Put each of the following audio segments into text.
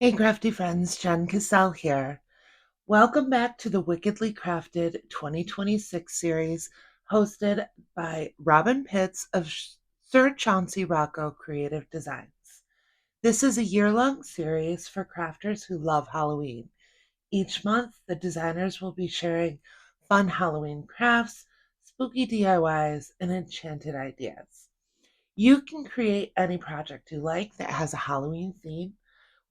Hey crafty friends, Jen Cassell here. Welcome back to the Wickedly Crafted 2026 series hosted by Robyn Pitts of Sir Chauncey Rocco Creative Designs. This is a year-long series for crafters who love Halloween. Each month, the designers will be sharing fun Halloween crafts, spooky DIYs, and enchanted ideas. You can create any project you like that has a Halloween theme.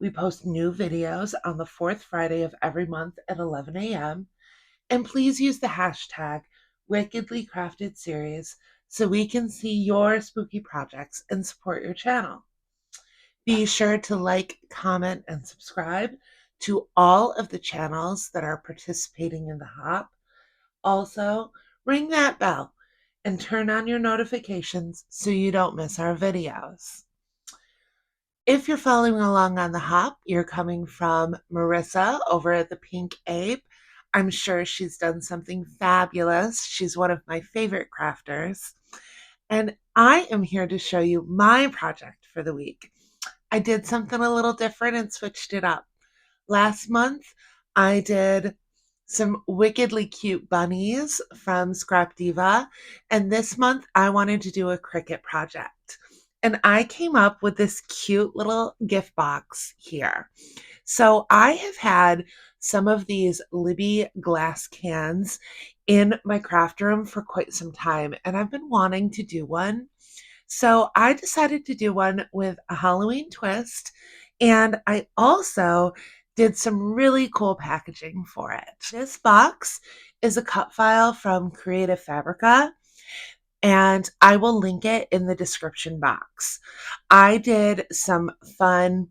We post new videos on the fourth Friday of every month at 11 a.m. And please use the hashtag Wickedly Crafted Series so we can see your spooky projects and support your channel. Be sure to like, comment, and subscribe to all of the channels that are participating in the Hop. Also, ring that bell and turn on your notifications so you don't miss our videos. If you're following along on the Hop, you're coming from Marissa over at the Pink Ape. I'm sure she's done something fabulous. She's one of my favorite crafters. And I am here to show you my project for the week. I did something a little different and switched it up. Last month, I did some wickedly cute bunnies from Scrap Diva, and this month I wanted to do a Cricut project. And I came up with this cute little gift box here. So I have had some of these Libbey glass cans in my craft room for quite some time, and I've been wanting to do one. So I decided to do one with a Halloween twist, and I also did some really cool packaging for it. This box is a cut file from Creative Fabrica, and I will link it in the description box. I did some fun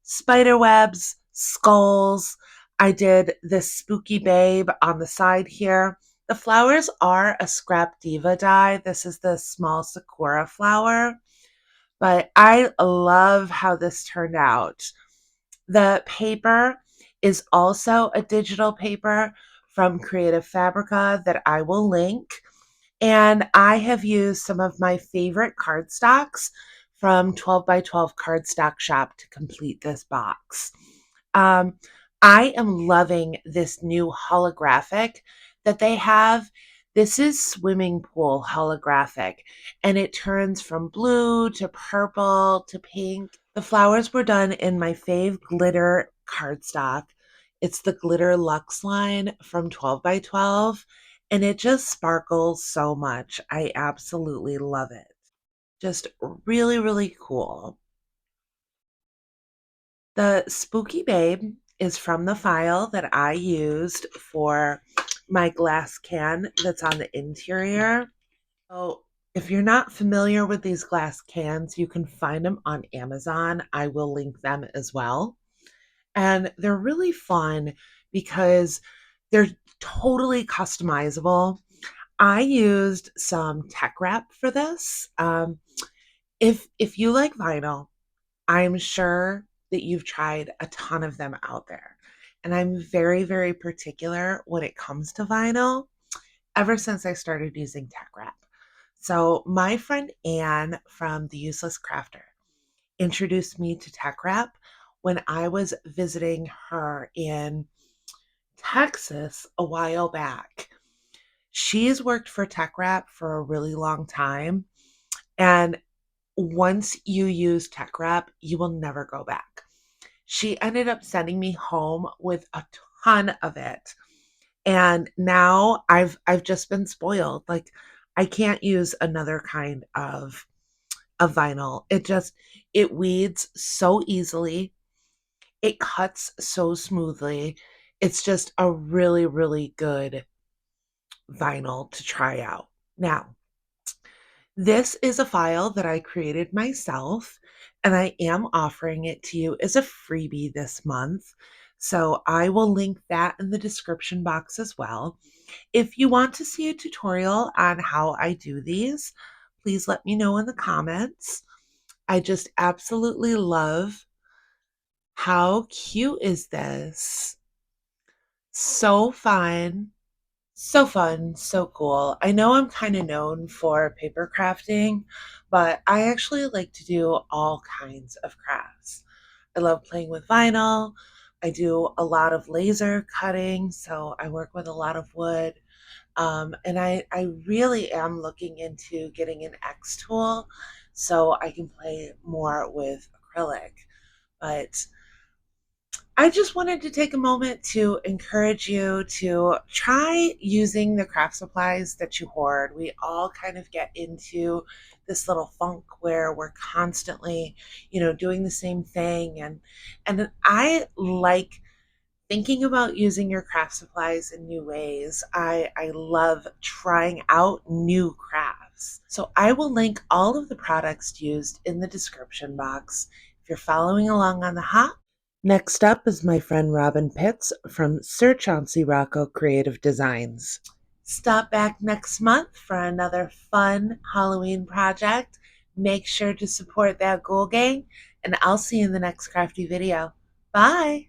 spider webs, skulls. I did this spooky babe on the side here. The flowers are a Scrap Diva die. This is the small sakura flower, but I love how this turned out. The paper is also a digital paper from Creative Fabrica that I will link. And I have used some of my favorite cardstocks from 12 by 12 Cardstock Shop to complete this box. Um, I am loving this new holographic that they have. This is swimming pool holographic, and it turns from blue to purple to pink. The flowers were done in my fave glitter cardstock. It's the Glitter Luxe line from 12 by 12, and it just sparkles so much. I absolutely love it. Just really, really cool. The Spooky Babe is from the file that I used for my glass can that's on the interior. So if you're not familiar with these glass cans, you can find them on Amazon. I will link them as well. And they're really fun because they're totally customizable. I used some tech wrap for this. If you like vinyl, I'm sure that you've tried a ton of them out there. And I'm very, very particular when it comes to vinyl ever since I started using tech wrap. So my friend Anne from The Useless Crafter introduced me to tech wrap when I was visiting her in Texas a while back. She's worked for tech wrap for a really long time. And once you use tech wrap, you will never go back. She ended up sending me home with a ton of it. And now I've just been spoiled. Like I can't use another kind of vinyl. It weeds so easily. It cuts so smoothly. It's just a really, really good vinyl to try out. Now, this is a file that I created myself, and I am offering it to you as a freebie this month. So I will link that in the description box as well. If you want to see a tutorial on how I do these, please let me know in the comments. I just absolutely love how cute is this? So fun. So fun, so cool. I know I'm kind of known for paper crafting, but I actually like to do all kinds of crafts. I love playing with vinyl. I do a lot of laser cutting, so I work with a lot of wood. And I really am looking into getting an X tool so I can play more with acrylic. But I just wanted to take a moment to encourage you to try using the craft supplies that you hoard. We all kind of get into this little funk where we're constantly, doing the same thing, and I like thinking about using your craft supplies in new ways. I love trying out new crafts. So I will link all of the products used in the description box if you're following along on the hop. Next up is my friend Robyn Pitts from Sir Chauncey Rocco Creative Designs. Stop back next month for another fun Halloween project. Make sure to support that Ghoul Gang, and I'll see you in the next crafty video. Bye!